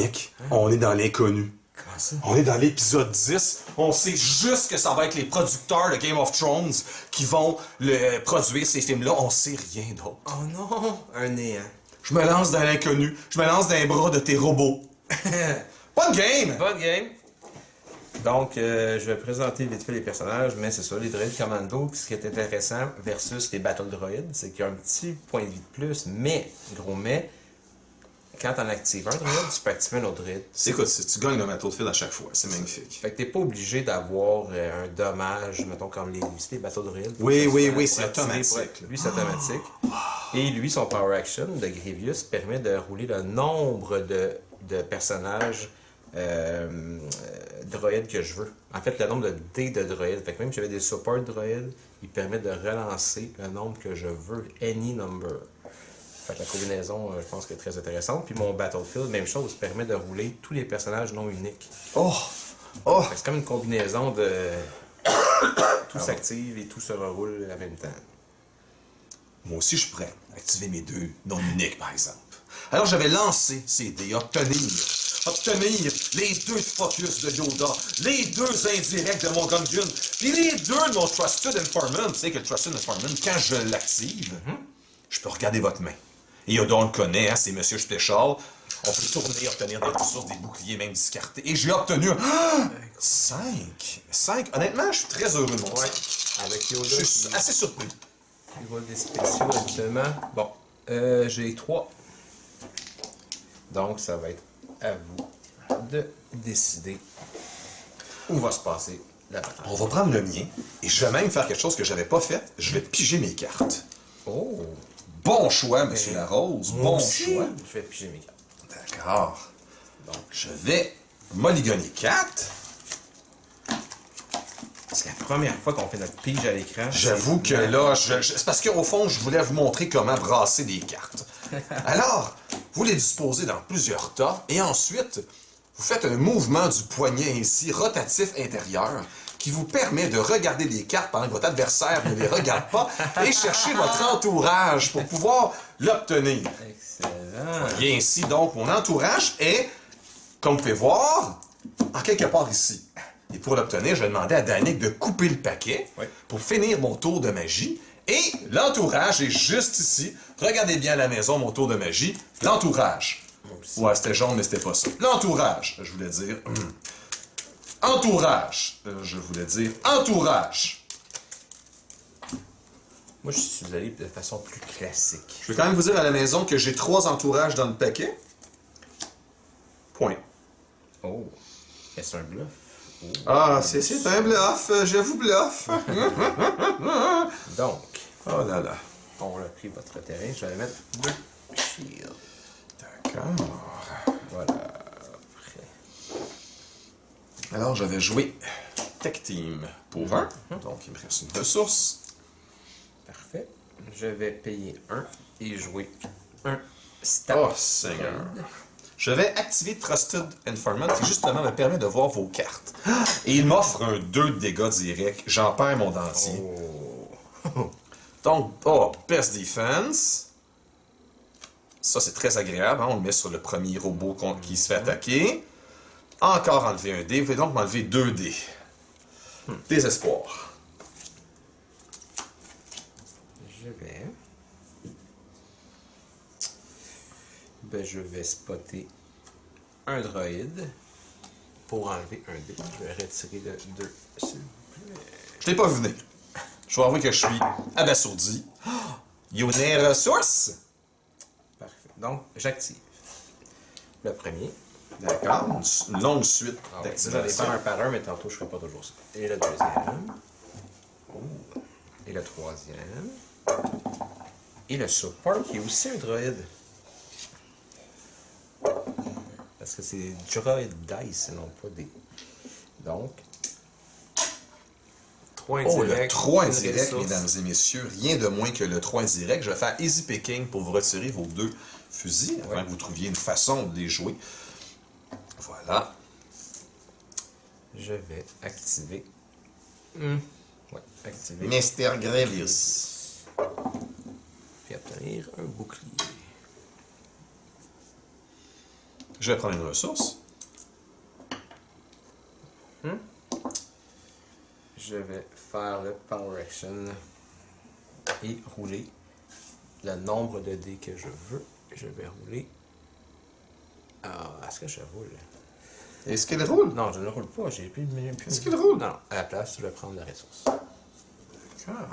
Nick, on est dans l'inconnu. Comment ça? On est dans l'épisode 10. On sait juste que ça va être les producteurs de Game of Thrones qui vont produire ces films-là. On sait rien d'autre. Oh non, un néant. Je me lance dans l'inconnu. Je me lance dans les bras de tes robots. Bonne game! Bonne game! Donc, je vais présenter vite fait les personnages, mais c'est ça, les droïdes commando, ce qui est intéressant versus les battle droïdes, c'est qu'il y a un petit point de vie de plus, mais, gros mais, quand on active un droïde, tu peux activer un autre droïde. Écoute, tu gagnes le battlefield à chaque fois, c'est magnifique. Fait que t'es pas obligé d'avoir un dommage, mettons, comme les bateaux droïdes. Oui, c'est automatique. Lui, c'est automatique. Et lui, son power action de Grievous permet de rouler le nombre de personnages droïdes que je veux. En fait, le nombre de dés de droïdes. Fait que même si j'avais des support droïdes, il permet de relancer le nombre que je veux. Any number. Fait que la combinaison, je pense qu'elle est très intéressante. Puis mon Battlefield, même chose, permet de rouler tous les personnages non uniques. Oh! Fait que c'est comme une combinaison de... tout s'active et tout se reroule en même temps. Moi aussi, je suis prêt à activer mes deux non uniques, par exemple. Alors, je vais lancer ces dés, obtenir les deux focus de Yoda, les deux indirects de mon Gungan, puis les deux de mon Trusted Informant. Tu sais que le Trusted Informant, quand je l'active, je peux regarder votre main. Et Yoda, on le connaît, hein, c'est Monsieur Special. On peut tourner, obtenir des ressources, des boucliers, même discartés. Et j'ai obtenu 5. 5. Honnêtement, je suis très heureux de mon Ouais. 5. Avec Yoda, Je suis assez surpris. qui roule des spéciaux habituellement. Bon, j'ai 3. Donc, ça va être à vous de décider où va se passer la bataille. On va prendre le mien. Et je vais même faire quelque chose que j'avais pas fait. Je vais piger mes cartes. Oh! Bon choix, Monsieur Larose. Bon choix. Je vais piger mes cartes. D'accord. Donc, je vais mulliganer 4. C'est la première fois qu'on fait notre pige à l'écran. J'avoue que là, c'est parce qu'au fond, je voulais vous montrer comment brasser des cartes. Alors, vous les disposez dans plusieurs tas et ensuite, vous faites un mouvement du poignet ainsi, rotatif intérieur, qui vous permet de regarder les cartes pendant que votre adversaire ne les regarde pas et chercher votre entourage pour pouvoir l'obtenir. Excellent. Et ainsi, donc, mon entourage est, comme vous pouvez voir, en quelque part ici. Et pour l'obtenir, je vais demander à Danick de couper le paquet pour finir mon tour de magie. Et l'entourage est juste ici. Regardez bien à la maison mon tour de magie. L'entourage. Ouais, c'était jaune, mais c'était pas ça. L'entourage, je voulais dire. Entourage. Je voulais dire entourage. Moi, je suis allé de façon plus classique. Je vais quand même vous dire à la maison que j'ai 3 entourages dans le paquet. Point. Oh! Est-ce un bluff? Oh. Ah, c'est un bluff. Je vous bluffe. Donc, Oh là là. on a pris votre terrain. Je vais mettre 2 shields. D'accord. Voilà. Prêt. Alors, je vais jouer Tech Team pour 1. Donc, il me reste une ressource. Parfait. Je vais payer 1 et jouer un stat. Oh, Seigneur. Je vais activer Trusted Informant qui, justement, me permet de voir vos cartes. Et il m'offre un 2 de dégâts directs. J'en perds mon dentier. Oh. Donc, Best Defense. Ça, c'est très agréable. Hein? On le met sur le premier robot qui se fait attaquer. Encore enlever un dé. Vous pouvez donc m'enlever 2 dés. Désespoir. Je vais spotter un droïde pour enlever un dé. Je vais retirer le 2, s'il vous plaît. Je l'ai pas vu venir. Je dois avouer que je suis abasourdi. Yoner Source. Parfait. Donc, j'active le premier. D'accord. Une longue suite Je vais les d'activation. faire un par un, mais tantôt, je ne ferai pas toujours ça. Et le deuxième. Oh. Et le troisième. Et le support, qui est aussi un droïde. Parce que c'est droid dice, non pas des. Donc. 3 indirects. Oh, le 3 une indirect, ressource. mesdames et messieurs. Rien de moins que le 3 indirect. Je vais faire easy picking pour vous retirer vos 2 fusils afin que vous trouviez une façon de les jouer. Voilà. Je vais activer. Activer. Mr. Grievous. Puis obtenir un bouclier. Je vais prendre une ressource. Je vais faire le Power Action et rouler le nombre de dés que je veux. Je vais rouler. Est-ce que je roule? Est-ce qu'il roule? Non, je ne roule pas. J'ai plus de minutes. Est-ce qu'il roule? Non, à la place, je vais prendre la ressource. D'accord.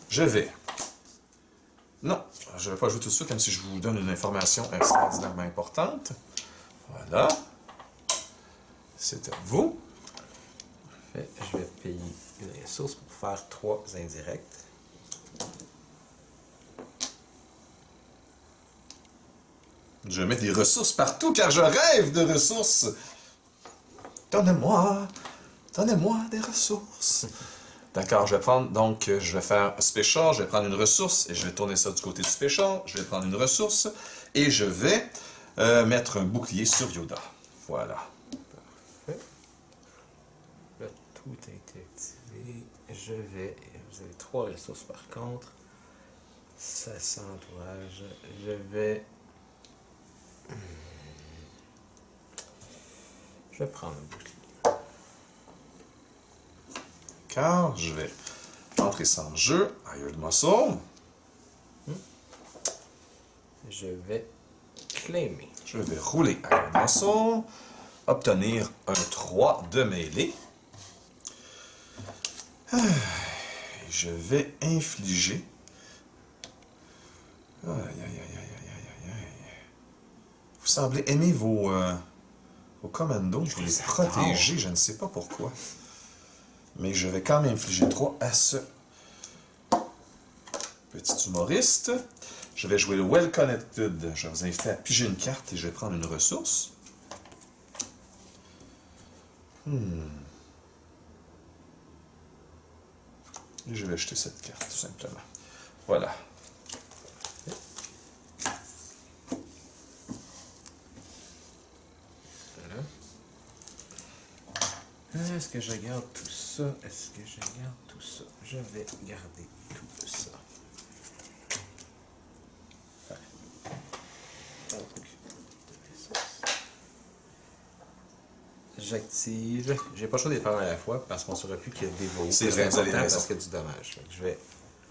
Je vais. Non, je ne vais pas jouer tout de suite, même si je vous donne une information extraordinairement importante. Voilà. C'est à vous. Parfait. Je vais payer une ressource pour faire 3 indirects. Je mets des ressources partout car je rêve de ressources. Donnez-moi des ressources. D'accord, je vais prendre, donc, je vais faire Special, je vais prendre une ressource et je vais tourner ça du côté du Special. Je vais prendre une ressource et je vais mettre un bouclier sur Yoda. Voilà. Parfait. Là, tout a été activé. Je vais, vous avez 3 ressources par contre. Ça sent entourage. Je vais prendre un bouclier. Car je vais entrer ça en jeu. Iron Muscle. Je vais claimer. Je vais rouler Iron Muscle. Obtenir un 3 de mêlée. Et je vais infliger. Aïe, aïe, aïe, aïe, aïe, aïe, aïe. Vous semblez aimer vos commandos. Je vais les protéger, je ne sais pas pourquoi. Mais je vais quand même infliger 3 à ce petit humoriste. Je vais jouer le Well Connected. Je vais vous inviter à piger une carte et je vais prendre une ressource. Et je vais acheter cette carte, tout simplement. Voilà. Est-ce que je garde tout ça? Est-ce que je garde tout ça? Je vais garder tout ça. J'active. J'ai pas le choix de les faire à la fois parce qu'on ne saura plus qu'il y a des veaux. C'est vrai, vous avez raison. Parce qu'il y a du dommage. Fait que je vais.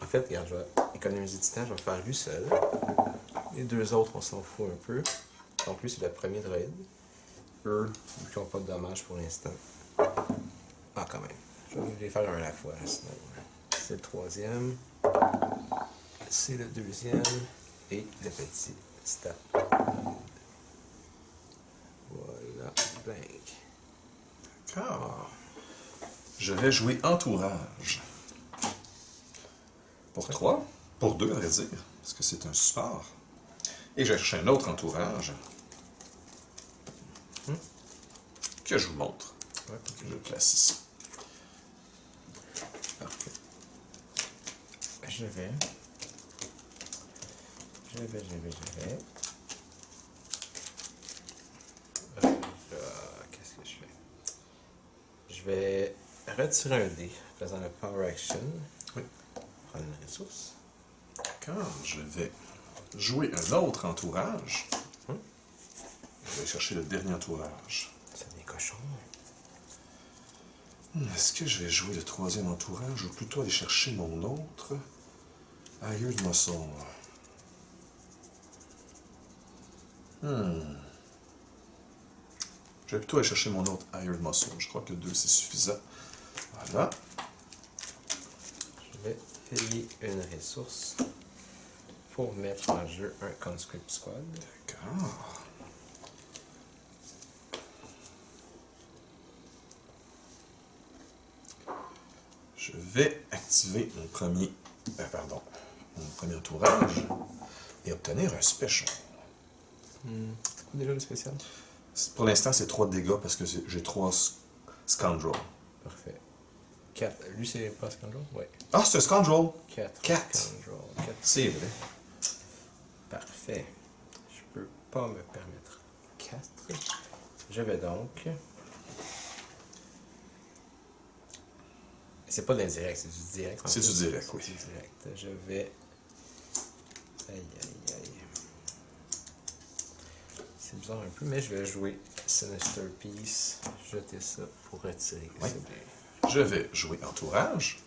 En fait, regarde, je vais économiser du temps. Je vais faire lui seul. Les 2 autres, on s'en fout un peu. Donc lui, c'est le premier droïde. Eux, qui n'ont pas de dommages pour l'instant. Ah, quand même. Je vais les faire un à la fois. Sinon, c'est le 3e. C'est le 2e. Et le petit stat. Voilà. Blank. D'accord. Je vais jouer Entourage. Pour 3. Pour 2, à vrai dire. Parce que c'est un support. Et je vais chercher un autre Entourage. Que je vous montre. Que je place ici. Parfait. Je vais. Qu'est-ce que je fais? Je vais retirer un dé, faisant le Power Action. Oui. Prendre une ressource. D'accord. Je vais jouer un autre Entourage. Je vais chercher le dernier Entourage. C'est des cochons. Est-ce que je vais jouer le 3e Entourage ou plutôt aller chercher mon autre Iron Muscle? Je vais plutôt aller chercher mon autre Iron Muscle. Je crois que 2 c'est suffisant. Voilà. Je vais payer une ressource pour mettre en jeu un Conscript Squad. D'accord. Je vais activer mon premier entourage et obtenir un special. C'est quoi déjà le spécial? Pour l'instant, c'est 3 dégâts parce que j'ai 3 Scoundrel. Parfait. 4. Lui, c'est pas Scoundrel? Ouais. Ah, c'est un Scoundrel! 4. 4. Scoundrel. 4. C'est vrai. Parfait. Je peux pas me permettre 4. Je vais donc. C'est pas de l'indirect, c'est du direct. C'est du direct, oui. C'est du direct. Je vais. Aïe, aïe, aïe. C'est bizarre un peu, mais je vais jouer Sinister Piece, jeter ça pour retirer. Oui. Je vais jouer entourage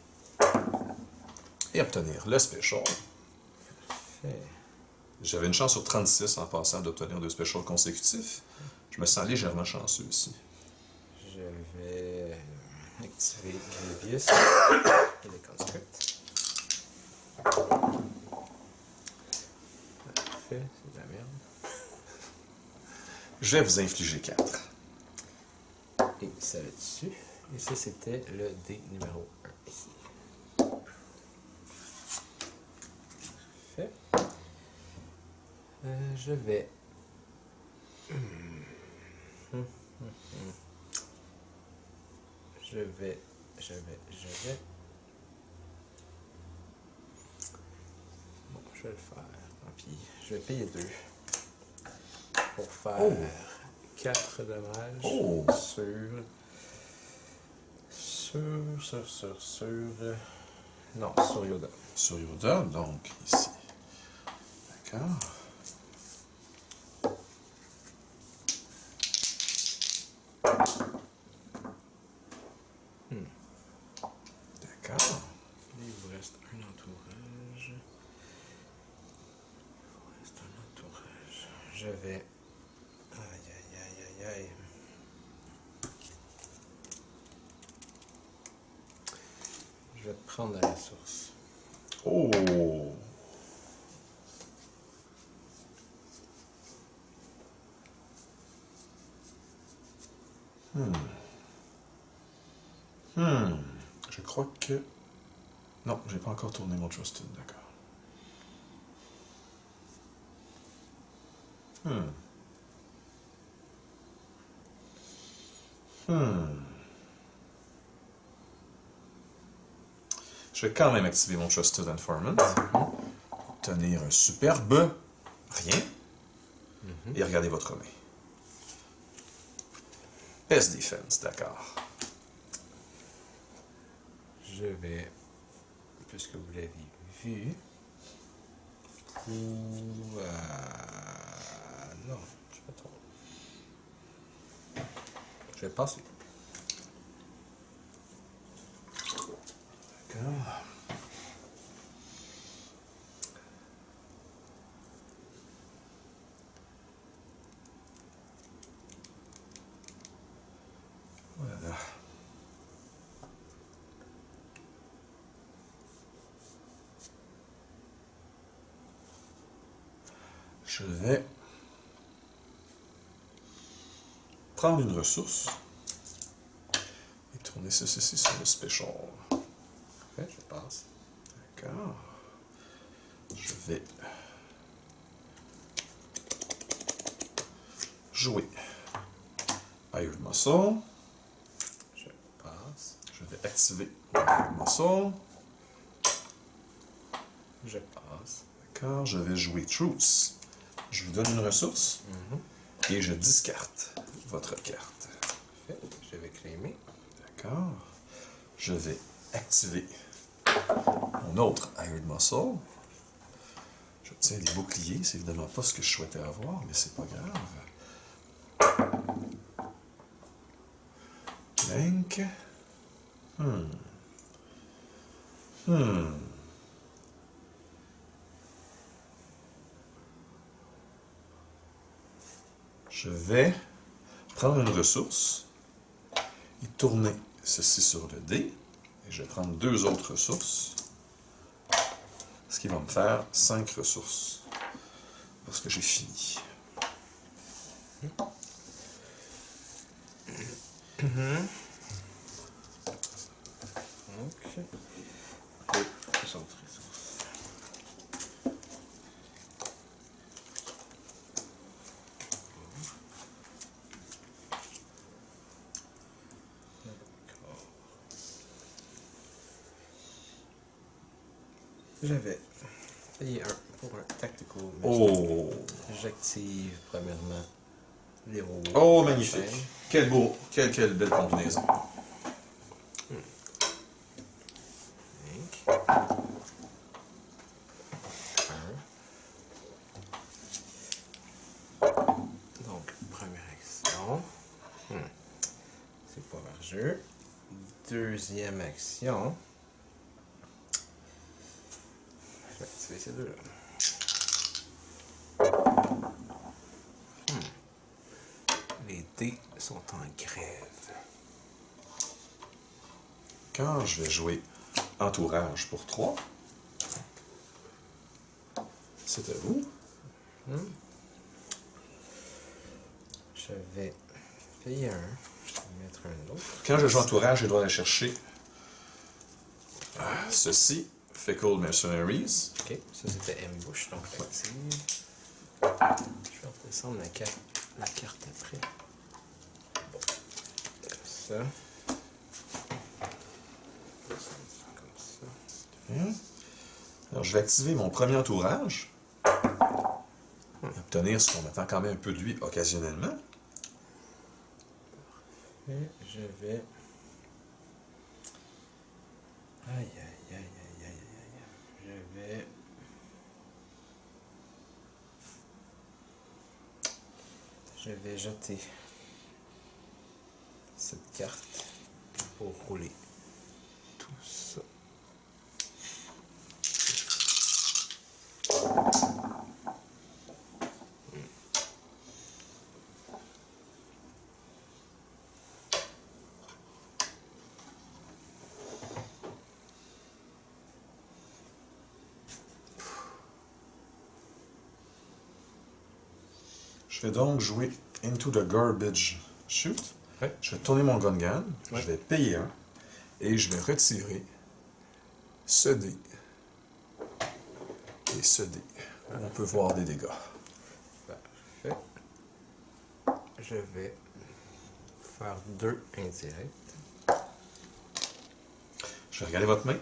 et obtenir le special. Parfait. J'avais une chance sur 36 en passant d'obtenir 2 specials consécutifs. Je me sens légèrement chanceux ici. Je vais activer Grievous et les Conscript. Parfait, c'est de la merde. Je vais vous infliger 4. Et ça va dessus. Et ça, c'était le dé numéro 1 ici. Parfait. Je vais... Je vais... Bon, je vais le faire. Tant pis. Je vais payer 2 pour faire 4 dommages non, sur Yoda. Sur Yoda, donc ici. D'accord. D'accord. Il vous reste un entourage. Je vais... Aïe, aïe, aïe, aïe, aïe. Je vais te prendre la ressource. Oh! Je crois que... Non, j'ai pas encore tourné mon Trusted, d'accord. Je vais quand même activer mon Trusted Informant. Obtenir un superbe rien. Et regardez votre main. Best Defense, d'accord. Je vais, puisque vous l'avez vu, ou... non, je me trompe. Je vais passer. D'accord. Voilà. Je vais prendre une ressource et tourner ceci sur le special. Ouais, je passe. D'accord. Je vais jouer Iron Muscle. Je passe. Je vais activer Iron Muscle. Je passe. D'accord. Je vais jouer Truce. Je vous donne une ressource et je discarte votre carte. Parfait. Je vais claimer. D'accord. Je vais activer mon autre Iron Muscle. Je tiens des boucliers. C'est évidemment pas ce que je souhaitais avoir, mais c'est pas grave. Clank. Je vais prendre une ressource et tourner ceci sur le dé. Et je vais prendre 2 autres ressources. Ce qui va me faire 5 ressources. Parce que j'ai fini. Donc, les autres ressources. D'accord. Je vais payer 1 pour un Tactical Missile. Oh! J'active premièrement les robots. Oh, magnifique! Quel beau, quelle belle combinaison. Donc, jeu. Deuxième action. Je vais activer ces deux-là. Les dés sont en grève. Quand je vais jouer entourage pour 3, c'est à vous. Je vais payer un. Je vais mettre un autre. Quand je joue entourage, je dois aller chercher ceci, Fickle Mercenaries. Ok, ça c'était ambush, donc j'active. Je vais redescendre la carte après. Bon. Comme ça. Comme ça. Alors, je vais activer mon premier entourage. Obtenir ce qu'on attend quand même un peu de lui occasionnellement. Et je vais... Aïe, aïe, aïe, aïe, aïe, aïe. Je vais... Je vais jeter cette carte pour rouler tout ça. Je vais donc jouer Into the Garbage Chute. Ouais. Je vais tourner mon Gungan. Ouais. Je vais payer un. Et je vais retirer ce dé. Et ce dé. On peut voir des dégâts. Parfait. Je vais faire 2 indirects. Je vais regarder votre main.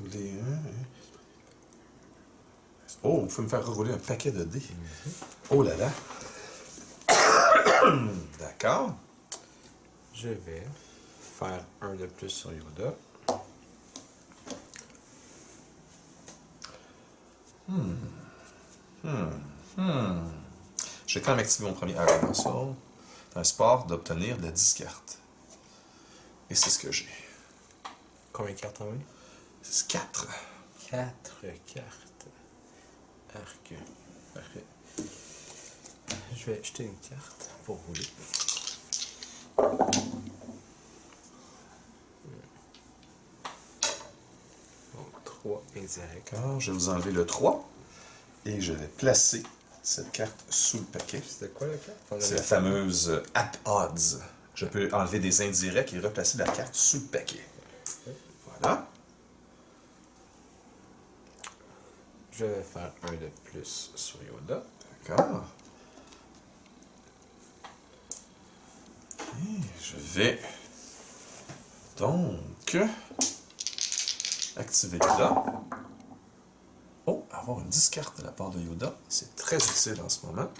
Rouler un. Oh, vous pouvez me faire rouler un paquet de dés. Oh là là. D'accord. Je vais faire un de plus sur Yoda. Je vais quand même activer mon premier Iron Muscle dans un sport d'obtenir de la discarte. Et c'est ce que j'ai. Combien de cartes en main? C'est 4. 4 cartes. Arc. Parfait. Je vais jeter une carte pour rouler. Donc 3 indirects. D'accord, je vais vous enlever le 3. Et je vais placer cette carte sous le paquet. C'était quoi la carte? C'est la fameuse At Odds. Je peux enlever des indirects et replacer la carte sous le paquet. Voilà. Je vais faire un de plus sur Yoda. D'accord. Et je vais donc activer Yoda. Oh, avoir une discarte de la part de Yoda, c'est très utile en ce moment.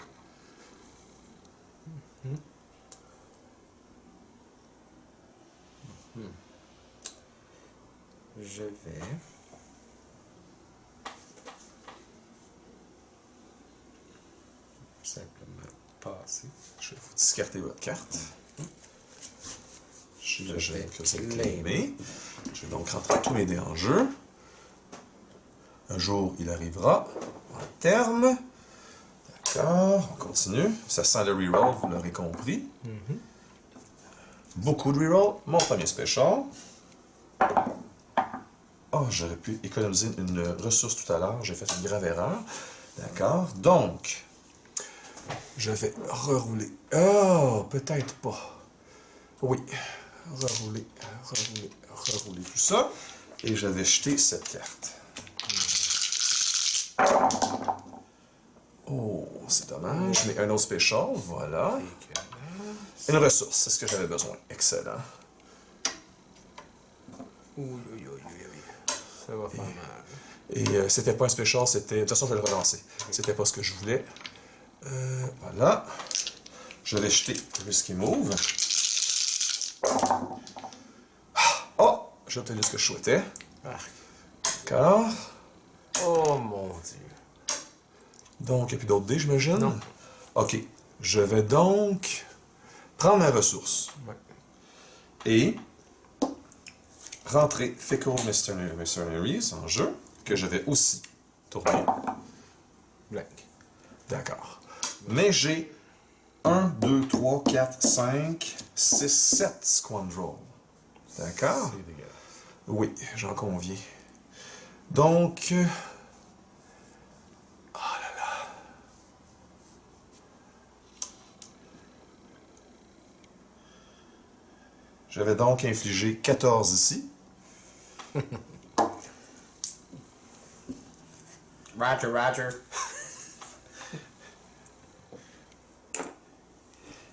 Je vais... simplement passer. Je vais vous discarter votre carte. J'imagine vais que vous avez claimer. claimé. Je vais donc rentrer tous mes dés en jeu. Un jour, il arrivera en terme. D'accord, on continue. Ça sent le reroll, vous l'aurez compris. Beaucoup de reroll. Mon premier special. Oh, j'aurais pu économiser une ressource tout à l'heure. J'ai fait une grave erreur. D'accord, donc, je vais rerouler. Oh, peut-être pas. Oui, rerouler tout ça. Et je vais jeter cette carte. Oh, c'est dommage. Mais un autre special, voilà. Une ressource, c'est ce que j'avais besoin. Excellent. Ça va faire mal. Et c'était pas un special, c'était... De toute façon, je vais le relancer. C'était pas ce que je voulais. Voilà. Je vais jeter Risky Move. Oh! J'ai obtenu ce que je souhaitais. Ah. D'accord. Oh mon Dieu. Donc, il n'y a plus d'autres dés, j'imagine? Non. OK. Je vais donc prendre ma ressource Ouais. et rentrer Fickle Mercenaries en jeu, que je vais aussi tourner. Blank. D'accord. Mais j'ai 1, 2, 3, 4, 5, 6, 7 Squandrel. D'accord? C'est dégueulasse. Oui, j'en conviens. Donc... Je vais donc infliger 14 ici. Roger, Roger.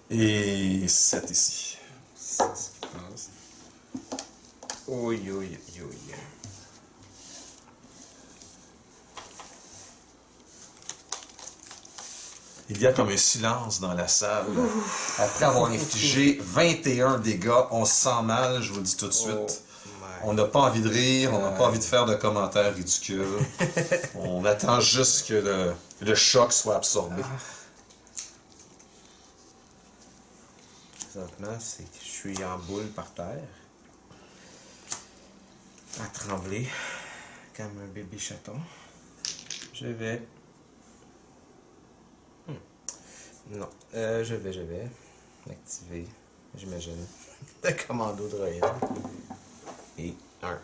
Et 7 ici. C'est ce qui passe. Oui, oui, oui, oui. Il y a comme un silence dans la salle. Après avoir infligé 21 dégâts, on se sent mal, je vous le dis tout de suite. On n'a pas envie de rire, on n'a pas envie de faire de commentaires ridicules. On attend juste que le choc soit absorbé. Présentement, c'est que je suis en boule par terre. À trembler. Comme un bébé chaton. Je vais... Non. Je vais activer, j'imagine, le commando droïde. Et un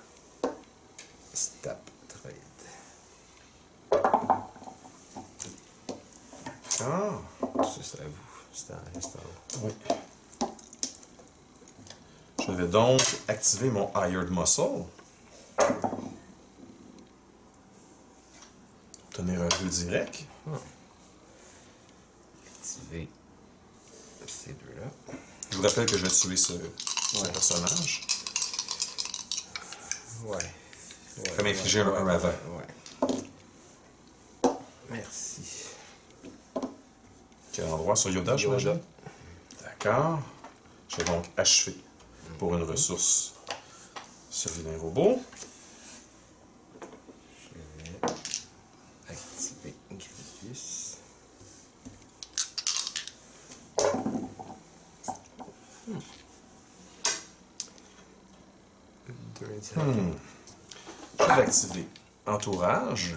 stop droïde. Ah! Ça, c'est à vous. C'est à vous. Oui. Je vais donc activer mon Hired Muscle. Obtenir un vue direct. Activer ces deux-là. Je vous rappelle que je vais tuer ce personnage. Ouais. Comme infliger un ravin. Ouais. Merci. Quel endroit? Sur Yoda, j'imagine? Yoda. D'accord. Je vais donc achever pour une ressource ce vilain robot. Je vais activer Grievous. Je vais activer Entourage.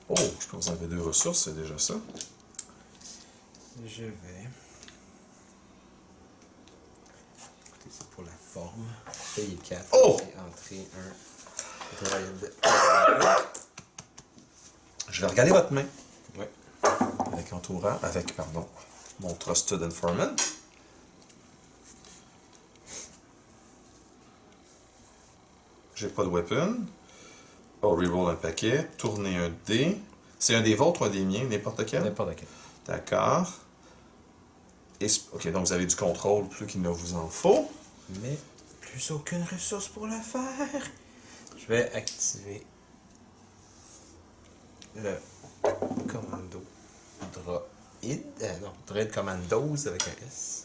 Oh, je peux vous enlever 2 ressources, c'est déjà ça. Je vais... Écoutez, c'est pour la forme. Payer 4 Oh! et entrer un droïde. Je vais regarder votre main. Ouais. Avec Entourage, pardon, mon Trusted Informant. J'ai pas de weapon. Oh, reroll un paquet. Tourner un dé. C'est un des vôtres ou un des miens, n'importe quel? N'importe quel. D'accord. Ok, donc vous avez du contrôle plus qu'il ne vous en faut. Mais plus aucune ressource pour le faire. Je vais activer le commando droïde. Non, droïde commandos avec un S.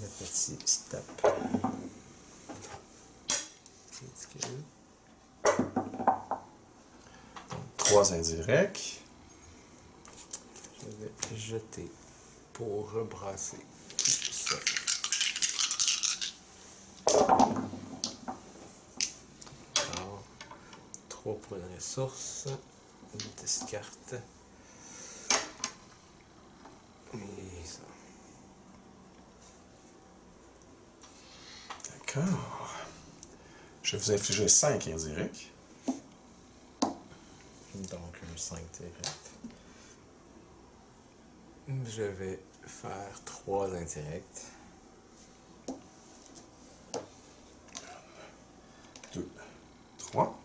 Le petit stop. Ridicule. 3 indirects. Je vais jeter pour rebrasser tout ça. Alors, 3 pour une ressource. Une discarte. Et ça. D'accord. Je vais vous infliger 5 indirects. Donc, un 5 direct. Je vais faire 3 indirects. 2, 3.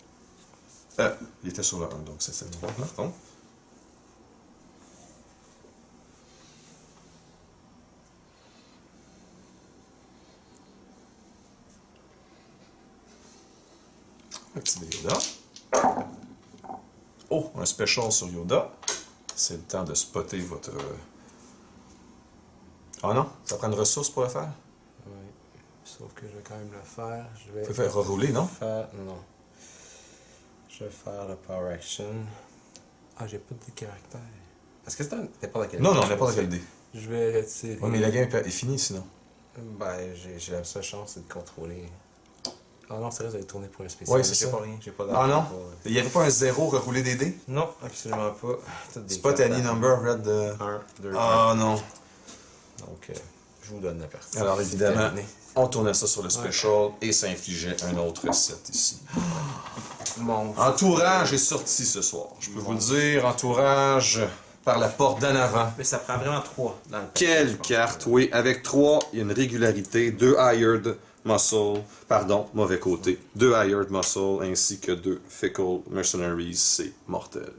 Il était sur le 1, donc c'est 3. Pardon. Activer Yoda. Oh, un special sur Yoda. C'est le temps de spotter votre Ah non? Ça prend une ressource pour le faire? Oui. Sauf que je vais quand même le faire. Je vais Tu peux faire rerouler, non? faire... Non. Je vais faire le Power Action. Ah, j'ai pas de caractère. Est-ce que c'est un... n'importe quel Non, dé? non, n'importe quel dé. Je vais retirer... Oui, mais la game est finie sinon. Ben, j'ai la seule chance, c'est de contrôler... Ah non, c'est vrai, vous allez tourner pour un spécial. Oui, c'est J'ai ça. pas rien, j'ai pas Ah non? pour- Il n'y avait pas un 0 rerouler des dés? Non, absolument pas. Toutes des C'est pas cartes Tiny à- Number Red de... 1, 2, Ah non. Donc, je vous donne la partie. Alors C'est évidemment, terminé. on tournait ça sur le special et ça infligeait un autre set ici. Mon Entourage est sorti ce soir. Je peux vous le dire, entourage par la porte d'en avant. Mais ça prend vraiment 3 dans le paquet, je Quelle pense. carte, oui. Avec 3, il y a une régularité. 2 Hired Muscle, pardon, mauvais côté. 2 Hired Muscle ainsi que 2 Fickle Mercenaries, c'est mortel.